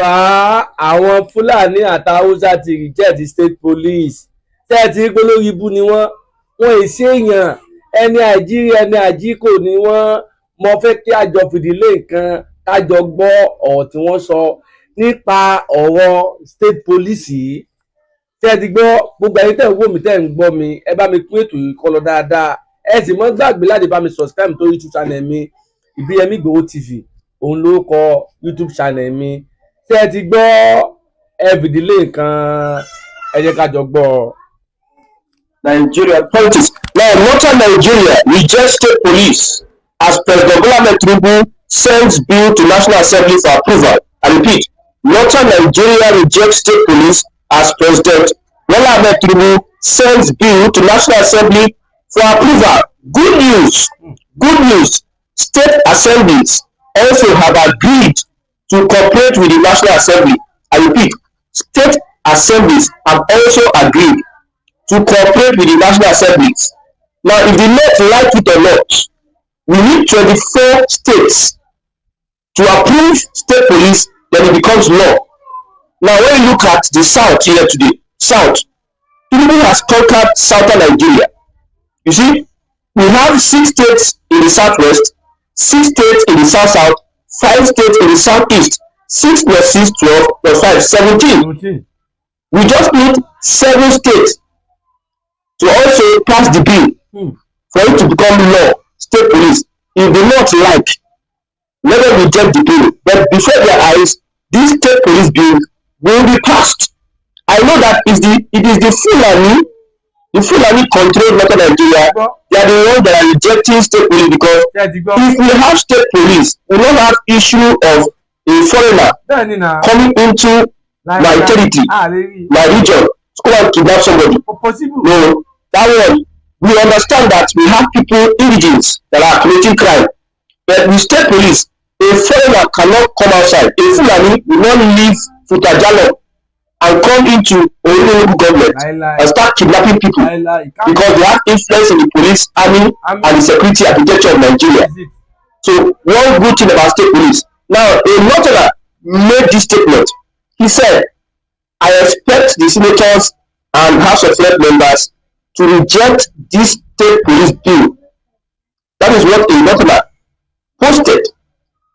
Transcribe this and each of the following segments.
àwọn Fúlàní àti Haúsá ti reject state police tẹ́ ẹ ti rí pé lórí ibú ni wọ́n ì ṣèèyàn ẹni àìjírí ẹni àìjíkò ni wọ́n. Mo fẹ́ kí a jọ fìdílé nǹkan ká jọ gbọ́ ọ̀rọ̀ tí wọ́n sọ nípa ọ̀rọ̀ state police yìí. Tẹ́ ẹ ti gbọ́, gbogbo ẹ̀yin tẹ́ ń wò mí tẹ́ ń gbọ́ mi, ẹ bá mi pín ètò yìí kó lọ dáadáa. Ẹ sì mọ́ gbàgbé láti bá mi subscribe tó YouTube channel mi Ìbíyẹmí Ìgbòho TV, òun ló kọ YouTube channel mi. Tẹ́ ẹ ti gbọ́, ẹ fìdílé nǹkan, ẹ jẹ́ ká jọ gbọ́. Nigeria politics. Now, northern Nigeria rejects state police as President Bola Ahmed Tinubu sends bill to National Assembly for approval. I repeat, northern Nigeria rejects state police as President Bola Ahmed Tinubu sends bill to National Assembly for approval. Good news. Good news. State assemblies also have agreed to cooperate with the National Assembly. I repeat, state assemblies have also agreed to cooperate with the National Assemblies. Now, if the North like it or not, we need 24 states to approve state police, then it becomes law. Now, when you look at the South here today, South, Tinubu has conquered southern Nigeria. You see, we have 6 states in the Southwest, 6 states in the South-South, 5 states in the Southeast. 6 plus 6, 12, plus 5, 17. We just need 7 states to also pass the bill for it to become law, state police. If they not like, let them reject the bill. But before their eyes, this state police bill will be passed. I know that it is the Fulani controlled northern Nigeria. They are the ones that are rejecting state police because if we have state police, we don't have issue of a foreigner coming into my territory, my region, to go and kidnap somebody. No, that one, we understand that we have people, indigenous, that are committing crime. But with state police, a foreigner cannot come outside. A Fulani will not leave Futajalo and come into a local government and start kidnapping people because they have influence in the police, army, and the security architecture of Nigeria. So, one good thing about state police. Now, a northerner made this statement. He said, I expect the senators and House of Rep members to reject this state police bill. That is what a northerner posted.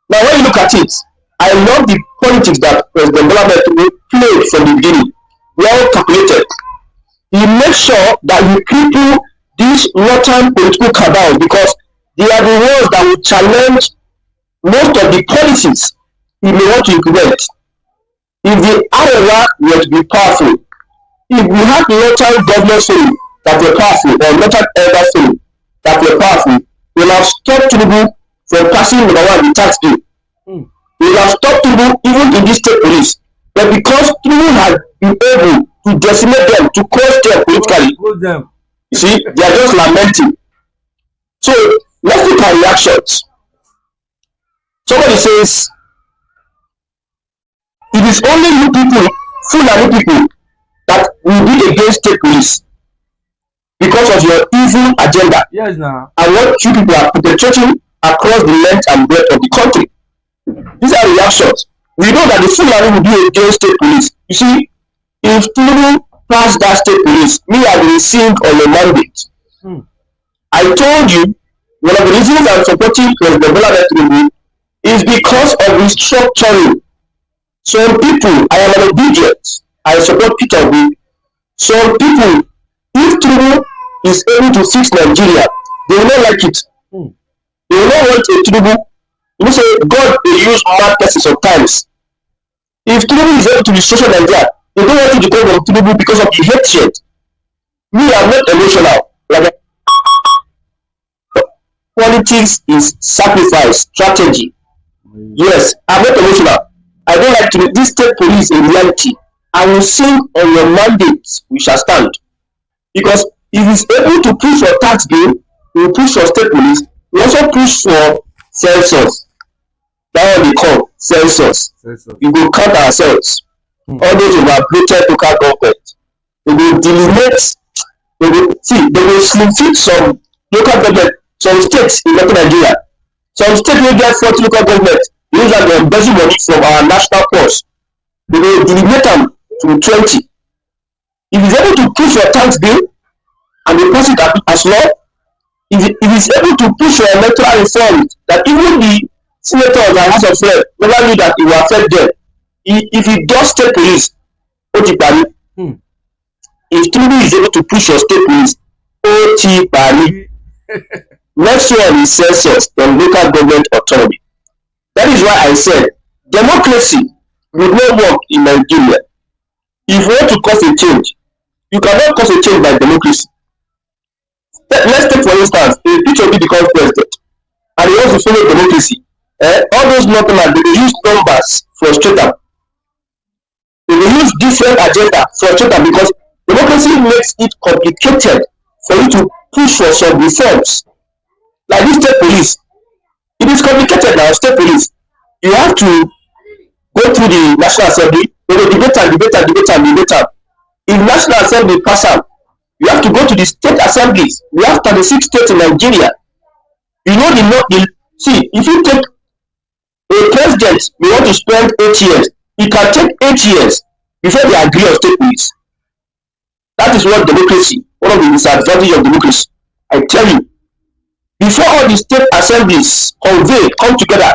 Now, when you look at it, I love the politics that President Bola Ahmed Tinubu played from the beginning. Well calculated. He made sure that he cripple these northern political cabals because they are the ones that will challenge most of the policies he may want to implement. If the Arewa were to be powerful, if we have northern government that were powerful, or northern elder that were powerful, we will have stopped Tinubu from passing number 1, the tax bill. We will have stopped Tinubu even in this state police. But because Tinubu has been able to decimate them, to crush them politically, you see, they are just lamenting. So let's look at reactions. Somebody says, it is only you people, Fulani people, that will be against state police because of your evil agenda. Yes, now. And what you people are perpetrating across the length and breadth of the country. These are reactions. We know that the Fulani will be against state police. You see, if Tinubu passed that state police, me I will sing on your mandate. I told you, one of the reasons I'm supporting President Bola Ahmed Tinubu is because of restructuring. Some people, I am an obedient. I support Peter Obi. Some people, if Tinubu is able to fix Nigeria, they will not like it. They will not want a Tinubu. You say God will use mad persons sometimes. If Tinubu is able to restructure Nigeria, they don't want you to come from Tinubu because of the hatred. Me, I'm not emotional. Like politics is sacrifice, strategy. Yes, I'm not emotional. I don't like to this state police in reality. I will sing on your mandate, we shall stand. Because if he's able to push for tax bill, he will push for state police, he also push for census. That's what they call census. We will count ourselves. All those overbloated local government. They will delineate, they will slim fit some local government, some states in Northern Nigeria. Some states will get 40 local government. Use that to embezzle money from our national purse. they will delegate them to 20. If he's able to push your tax bill and they pass it as law, if he's able to push your electoral reforms that even the senators and House of Rep never knew that it will affect them, if he does state police, Otipari, if Tinubu is able to push your state police, Otipari, next year is census and local government autonomy. That is why I said democracy will not work in Nigeria. If you want to cause a change, you cannot cause a change by democracy. Let's take for instance, if P2B becomes president and he wants to follow democracy, all those northerners, they will use numbers frustrate them. They will use different agenda frustrate them because democracy makes it complicated for you to push for some reforms. Like this state police, it is complicated now. State police, you have to go through the National Assembly, they will debate. If National Assembly pass out, you have to go to the state assemblies. We have 36 states in Nigeria. You know see, if you take a president, you want to spend 8 years, it can take 8 years before they agree on state police. That is what democracy, one of the disadvantages of democracy. I tell you, before all the state assemblies come together,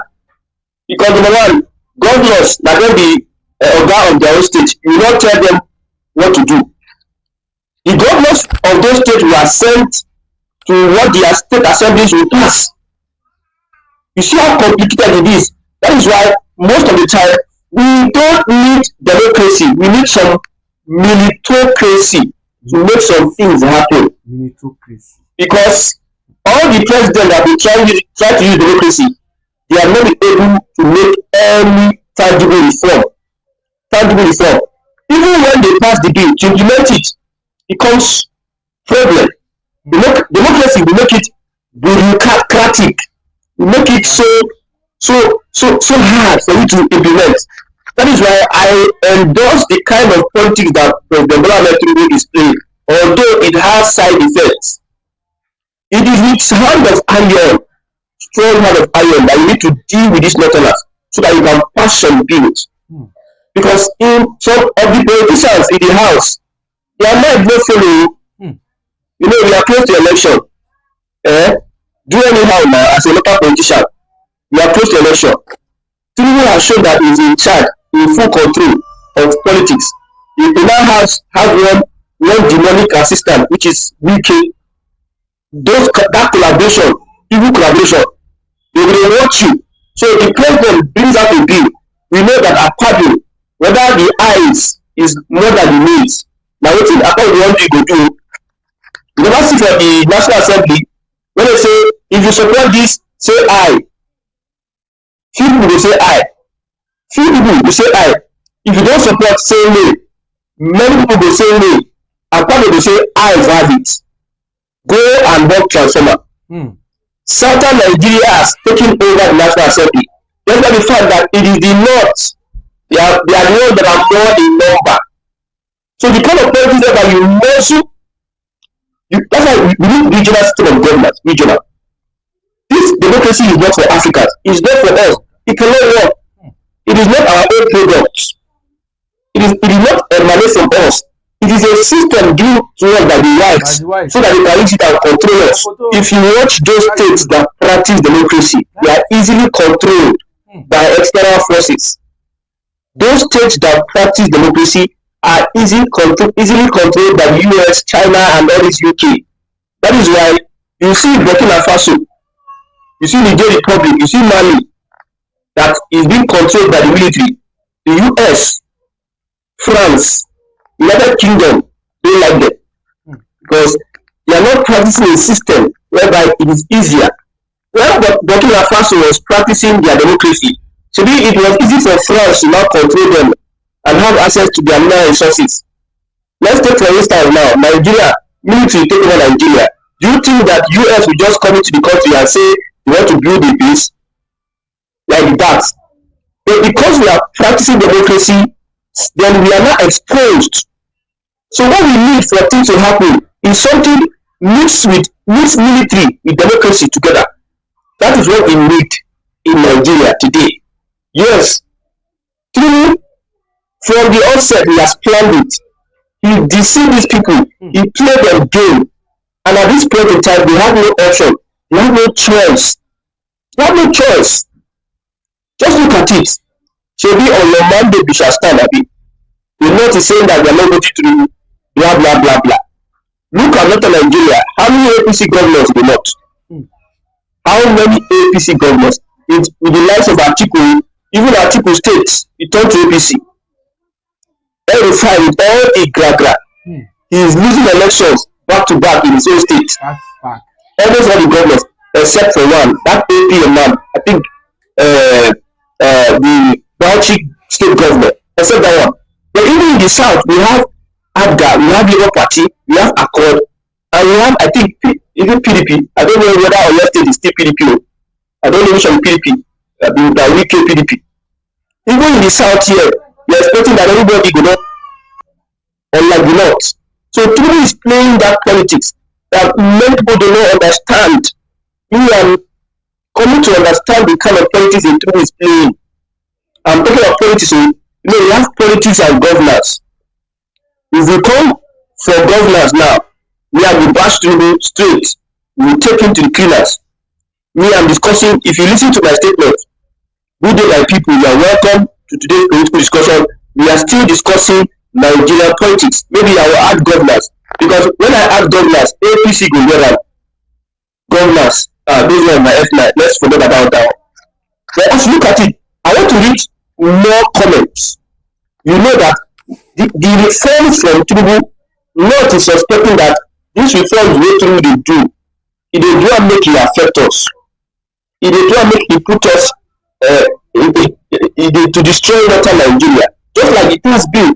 because number one, governors that will be organ of their own state, you will not tell them what to do. The governors of those states were sent to what their state assemblies will pass. You see how complicated it is. That is why most of the time we don't need democracy. We need some meritocracy to make some things happen. Meritocracy. Because all the presidents that try to use democracy, they are not able to make any tangible reform. Even when they pass the bill, to implement it becomes problem. Democracy will make it bureaucratic. We make it so hard for you to implement. That is why I endorse the kind of politics that President Bola Tinubu is playing, although it has side effects. It is with hand of iron, strong hand of iron, that you need to deal with these northerners so that you can pass some bills. Because in some of the politicians in the house, their mind no follow. You know, we are close to election. Do anyhow now as a local politician. We are close to election. Tinubu has shown that he is in charge, in full control of politics. He now has one demonic assistant, which is UK. That collaboration, evil collaboration, they will watch you. So the president brings out a bill. We know that Akpabio, whether the eyes is more than the needs. Now, what Akpabio go do? You never see for the National Assembly when they say, if you support this, say aye. Few people will say aye. Few people will say aye. If you don't support, say no. Many people will say no. Akpabio will say aye have it. Go and work transformer. Southern Nigeria has taken over the National Assembly. Despite the fact that it is the North, they are the ones that are more in number. So the kind of politics that you measure, that's why we need regional system of government. Regional. This democracy is not for Africans. It's not for us. It cannot work. It is not our own product. It is not emanate from us. It is a system given to us by the whites so that they can use it and control us. If you watch those states that practice democracy, they are easily controlled by external forces. Those states that practice democracy are easily controlled by the US, China, and all this UK. That is why you see Burkina Faso, you see Niger Republic, you see Mali, that is being controlled by the military. The US, France, United Kingdom, they like them because they are not practicing a system whereby it is easier. When Burkina Faso was practicing their democracy, so it was easy for France to now control them and have access to their mineral resources. Let's take for instance now, Nigeria, military take over Nigeria. Do you think that US will just come into the country and say we want to build a base like that? But because we are practicing democracy, then we are not exposed. So what we need for things to happen is something mixed military with democracy together. That is what we need in Nigeria today. Yes, through From the onset, he has planned it. He deceived these people. He played them game. And at this point in time, they have no option. They have no choice. They have no choice. Just look at it. Shebi on your Monday we shall stand, abi. The North is saying that they are not voting through blah blah blah blah. Look at Northern Nigeria. How many APC governors in the North? How many APC governors? With the likes of Atiku, even Atiku states, he turned to APC. Every time with all the gragra, he is losing elections back to back in his own state. Almost all the governors, except for one, that AP man, I think the Bauchi state governor, except that one. But even in the south, we have ADGA, we have Labour Party, we have Accord, and we have, I think, even PDP. I don't know whether our state is still PDP. I don't know which one PDP, the weekly PDP. Even in the south here, we are expecting that everybody go up, unlike the north. So Tinubu is playing that politics that many people do not understand. We are coming to understand the kind of politics that Tinubu is playing. I'm talking about politics. We have politics and governance. If we come for governance now, we have the bash Tinubu straight. We will take him to the cleaners. Me, I'm discussing. If you listen to my statement, good day, my people. You are welcome to today's political discussion. We are still discussing Nigerian politics. Maybe I will add governance, because when I add governance, APC go get governance. Based on my F9, let's forget about that. But as you look at it, I want to read more comments. You know that the reforms from Tinubu, not is suspecting that these reforms wey Tinubu dey do, e dey do am make e affect us. E dey do am make e put us to destroy Northern Nigeria, just like it has been.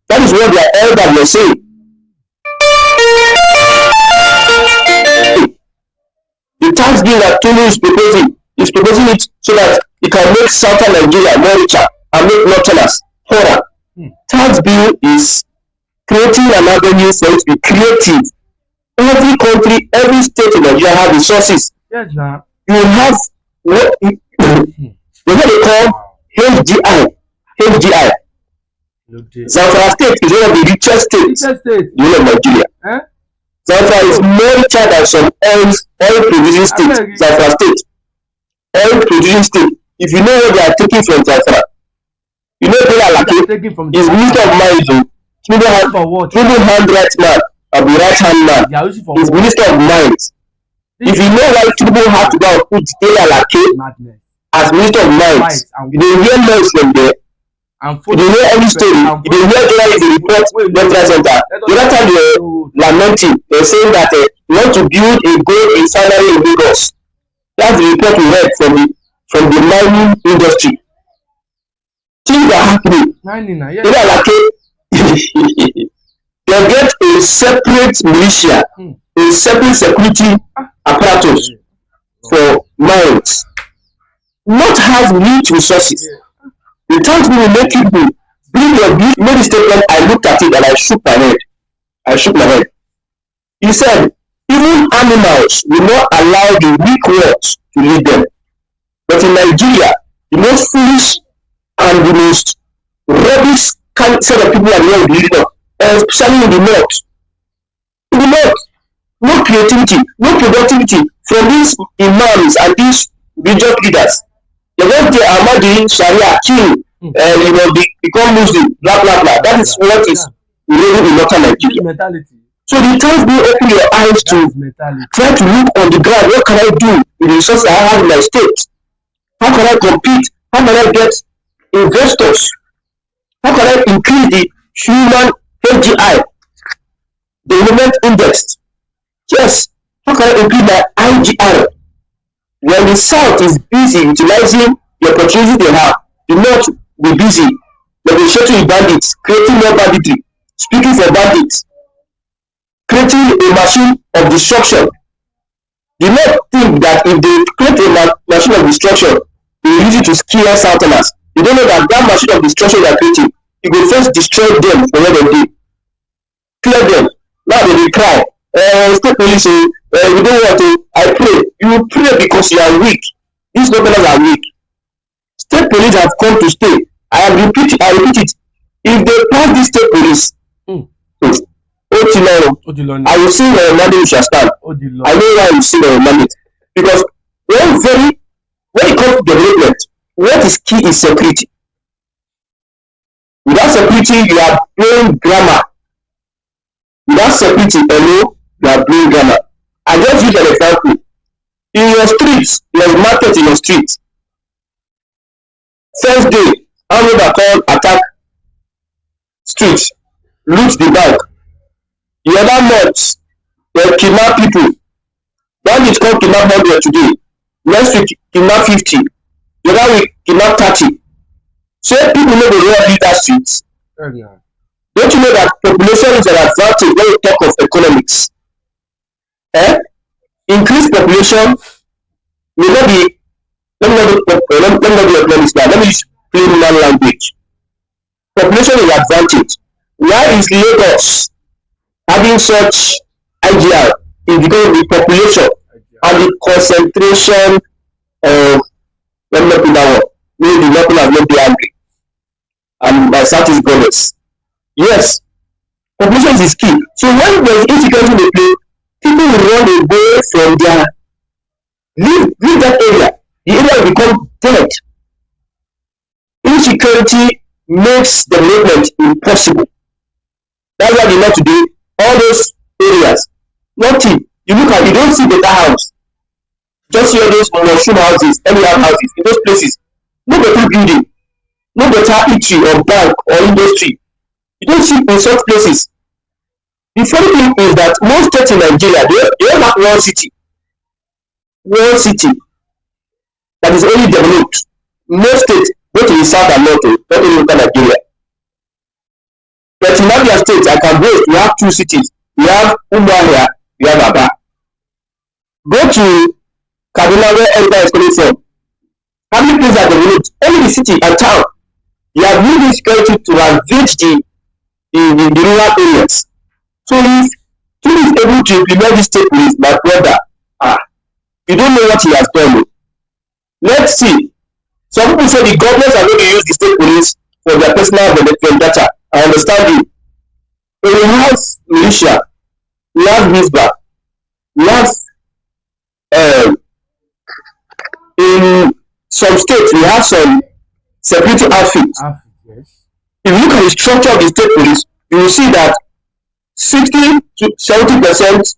That is what their elders were saying. The tax bill that Tinubu is proposing it so that it can make Southern Nigeria more richer and make Northerners poorer. Tax bill is creating an avenue for it to be creative. Every country, every state in Nigeria have resources. Yes, nah. You have what they call HGI. Zamfara state is one of the richest states in Nigeria. Zamfara is more richer than some oil producing states. Zamfara state, oil producing state. If you know what they are taking from Zamfara, you know they are like his minister of mines. Tinubu hand right man and the right hand man. His minister of mines. If you know why Tinubu have to go and put Dela Lake as minister of mines, you don't hear noise from there. You don't hear any story. You don't hear journalists report Central Center. The other time they were lamenting, they were saying that they want to build a gold refinery in Lagos. That's the report we heard from the mining industry. Things are happening. They get a separate militia, a separate security apparatus for mines. Not have rich resources. The times we will make people bring your view. Made a statement. I looked at it and I shook my head. He said, even animals will not allow the weak ones to lead them. But in Nigeria, the most foolish and the most rubbish set of people are the ones leading up, especially in the north. In the north, no creativity, no productivity from these imams and these religious leaders. They went there, Ahmadi, Sharia, kill, become Muslim, blah blah blah. That is what is really in Northern Nigeria. So the times we open your eyes to try to look on the ground. What can I do with the resources I have in my state? How can I compete? How can I get investors? How can I increase the human HGI, development index? Yes. How can I increase my IGR? When the South is busy utilizing the opportunities they have, the North will be busy negotiating with bandits, creating more banditry, speaking for bandits, creating a machine of destruction. The North think that if they create a machine of destruction, they will use it to scare Southerners. They don't know that that machine of destruction they are creating, it will first destroy them for what they do. Clear them. Now they will cry. State police say, we don't want to. I pray. You pray because you are weak. These governors are weak. State police have come to stay. I repeat it. If they pass this state police, Mm. I will see your mandate you shall stand. I know why you see your mandate. Because when it comes to development, what is key is security. Without security, you are playing grammar. Without security alone, you are playing grammar. I just use an example. In your streets, there's market in your street. First day, armed robber come attack street, loot the bank. The other month, they kidnap people. Bandits come kidnap 100 today. Next week, kidnap 50. The other week, kidnap 30. So people know the real lead that street. Don't you know that population is an advantage when you talk of economics? Increased population may not be. Let me not be economics now. Let me use plain human language. Population is advantage. Why is Lagos having such IGR? Is because of the population and the concentration of, let me not put that one, maybe the people have not been angry and by Southeast governments. Yes, population is key. So when there is insecurity in the play, people will run away from their leave that area. The area will become dead. Insecurity makes development impossible. That's why they not today. All those areas, nothing. You look at, you don't see better house. Just see all those mushroom houses, anyhow houses in those places. No better building, no better eatery or bank or industry. You don't see in such places. The funny thing is that most states in Nigeria, they have one city that is only developed. Most states, both in the south and north, not in local Nigeria. But in Abia State, I can boast, we have two cities. We have Umuahia, we have Aba. Go to Kaduna, where everybody is coming from. How many places are developed? Only the city and town. You have used insecurity to ravage the rural areas. So if he is able to implement this state police, my brother, you don't know what he has done. Let's see. Some people say the governments are going to use the state police for their personal vendetta. I understand you. But we have militia, we have Hisba, we have in some states we have some security outfits. Yes. If you look at the structure of the state police, you will see that 60 to 70%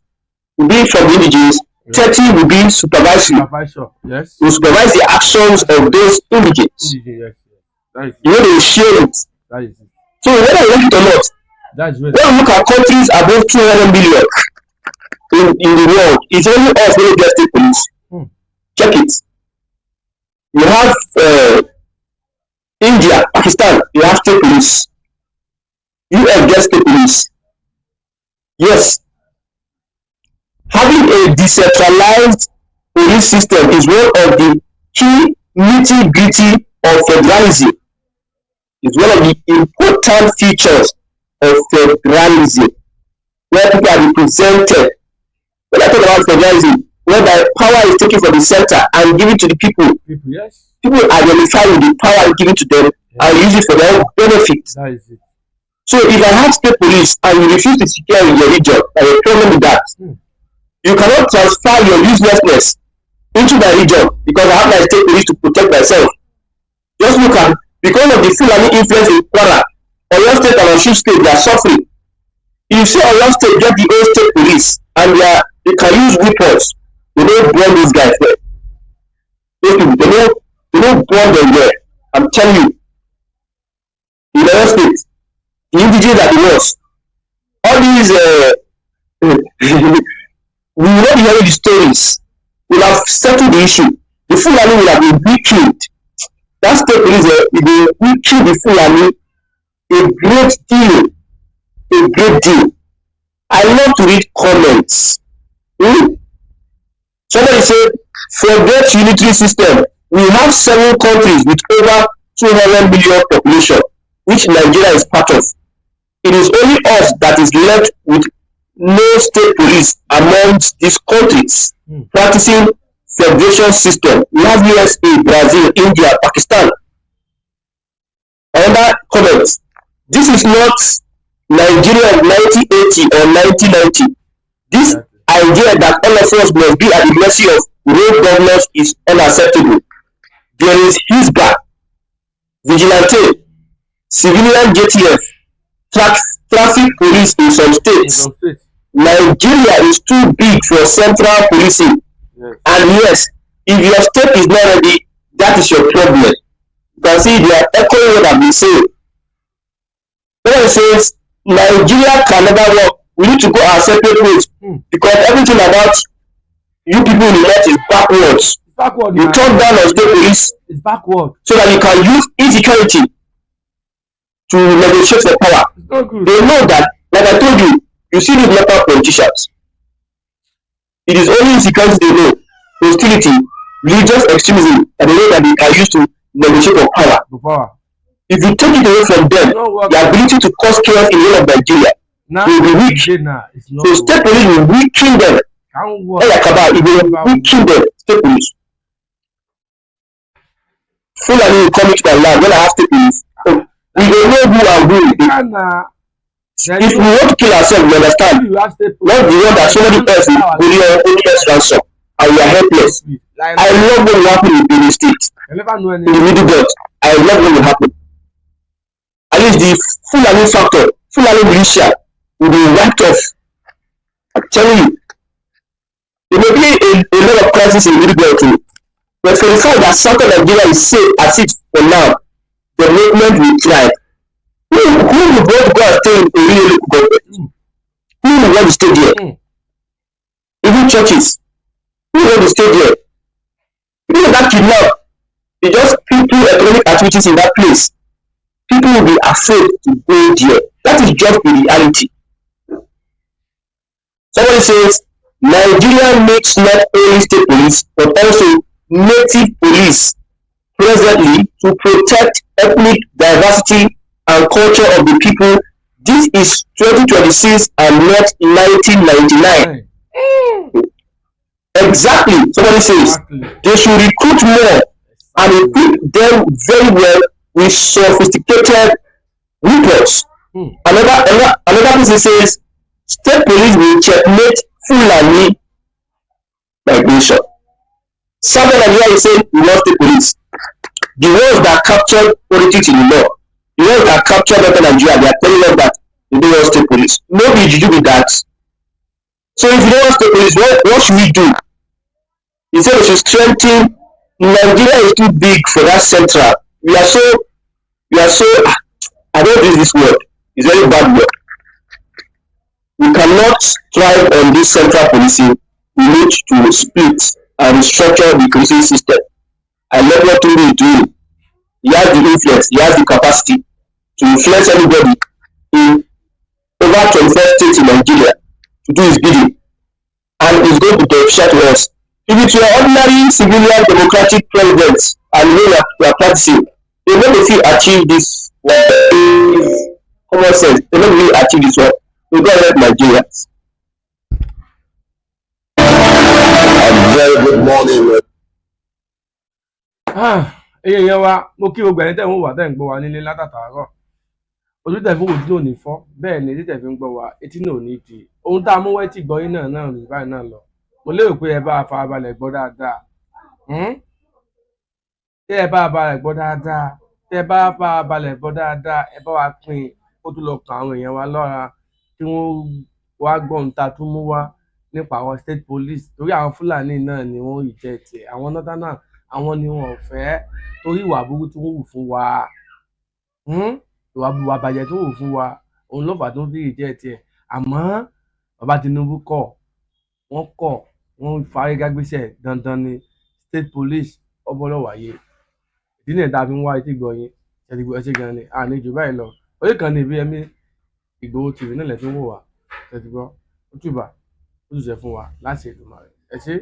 will be from the indigenous, 30 will be supervisory. Yes. Will supervise the actions of those indigenous. Yes. That is You know, they will share it. That is it. So whether you like it or not, That's when we look at countries above 200 million in the world, it's only us when we get state police. Check it. You have India, Pakistan, you have state police. US gets state police. Yes. Having a decentralized police system is one of the key nitty-gritty of federalism. It's one of the important features of federalism, where people are represented. When I talk about federalism, whereby power is taken from the center and given to the people. Yes. People identify with the power given to them and use it for their own benefit. That is it. So if I have state police and you refuse to secure in your region, I have a problem with that. You cannot transfer your uselessness into my region because I have my state police to protect myself. Just look at, because of the Fulani influence in Kwara, Oyo State and Osun State, they are suffering. If you say Oyo State get the old state police and they can use weapons, they don't burn these guys there. Those people, they don't burn them there. I'm telling you. In Oyo State, the indigenous are the worst. All these we will not be hearing the stories. We will have settled the issue. The Fulani will have been killed. That state police will kill the Fulani. A great deal. A great deal. I love to read comments. Somebody said, forget unitary system. We have 7 countries with over 200 million population, which Nigeria is part of. It is only us that is left with no state police amongst these countries practicing federation system. We have USA, Brazil, India, Pakistan. Another comment. This is not Nigeria of 1980 or 1990. This Exactly. idea that all of us must be at the mercy of road governors is unacceptable. There is Hisba, vigilante, civilian JTF, traffic police in some In states. some states. Nigeria is too big for central policing. Yes. And yes, if your state is not ready, that is your problem. You can see they are echoing what I've been saying. When it says Nigeria can never work, we need to go our separate ways because everything about you people in the north is backwards. It's backward. You turn down on state police It's backward. so that you can use insecurity to negotiate for power. It's not good. They know that, like I told you, you see these local politicians. It is only insecurity they know, hostility, religious extremism, and they know that they can use to negotiate for power. The power. If you take it away from them, the ability to cause chaos in the whole of Nigeria Now will be weak. it's not So state police will weaken them. can't work. It will weaken them. State police. Fulani will come into my land when I have state police. We don't know who and who. If we want to kill ourselves, we understand. Not the one that somebody else is only us ransom and we are helpless. I love what will happen in Benin State. In the middle belt. I love what will happen. At least the Fulani factor, Fulani militia will be wiped off. I'm telling you. There may be a lot of crisis in the middle belt too. But for the fact that Southern Nigeria is safe as it for now, development will thrive. Who will want to go and stay in a real local government? Who will want to stay there? Even churches. Who will want to stay there? Because that kidnap, they just people economic activities in that place. People will be afraid to go there. That is just the reality. Somebody says Nigeria needs not only state police but also native police presently to protect ethnic diversity and culture of the people. This is 2026 and not 1999. Exactly. Somebody says they should recruit more and equip them very well with sophisticated weapons. Another person says state police will checkmate Fulani migration. Southern Nigeria is saying we want state police. The ones that captured politics in the law, the ones that captured Northern Nigeria, they are telling us that they don't want state police. Maybe you do with that. So if you don't want state police, what should we do? He said we should strengthen. Nigeria is too big for that central. We are so I don't use this word. It's a very bad word. We cannot thrive on this central policing. We need to split and restructure the policing system. I love what Tunde is doing. He has the influence, he has the capacity to influence everybody in over 24 states in Nigeria to do his bidding. And it's going to be beneficial to us. If it were ordinary civilian democratic presidents and we are practicing, they will not achieve this common sense. They will not achieve this one. We go help Nigerians. A very good morning. Èèyàn wa mo kí gbogbo ẹni tẹ́ ń wà tẹ́ ń gbọ́ wa nílé látàtàárọ̀ ojú tẹ̀ fún ojú náà ní fọ́ bẹ́ẹ̀ ni etí tẹ̀ fi ń gbọ́ wa etí náà ò ní di ohun tá a mú wẹ́tì gbọ́ yín náà rí báyìí náà lọ mo lérò pé ẹ bá a farabalẹ̀ gbọ́ dáadáa tẹ́ ẹ bá a balẹ̀ gbọ́ dáadáa tẹ́ ẹ bá a farabalẹ̀ gbọ́ dáadáa ẹ bá wa pín kó tó lọ kàn àwọn èèyàn wa lọ́ra kí wọ́n wá gbọ́ ohun tá a tún mú wá nípa àwọn state police torí àwọn Fúlàní náà ni wọ́n rí jẹ́ tiẹ̀ àwọn northern náà àwọn ni wọn ò fẹ́ torí ìwà burúkú tó wù fún wa ìwà bàjẹ́ tó wù fún wa òun ló fà tó ń fi ìjẹ́ tiẹ̀ àmọ́ bàbá Tinubu wọ́n fárígá gbéṣẹ́ dandan ni state police ọbọ̀lọ̀ wáyé ìdí nìyẹn tá a fi ń wá etí gbọ́ yín ẹṣẹ́ gan ni àní jù báyìí lọ orí kan ní ibi Ìgbòho TV náà lẹ́tí ń wò wá ẹ̀tí gbọ́ ó túbà ó tún ṣe fún wa láti Èdùmàrè ẹ ṣé.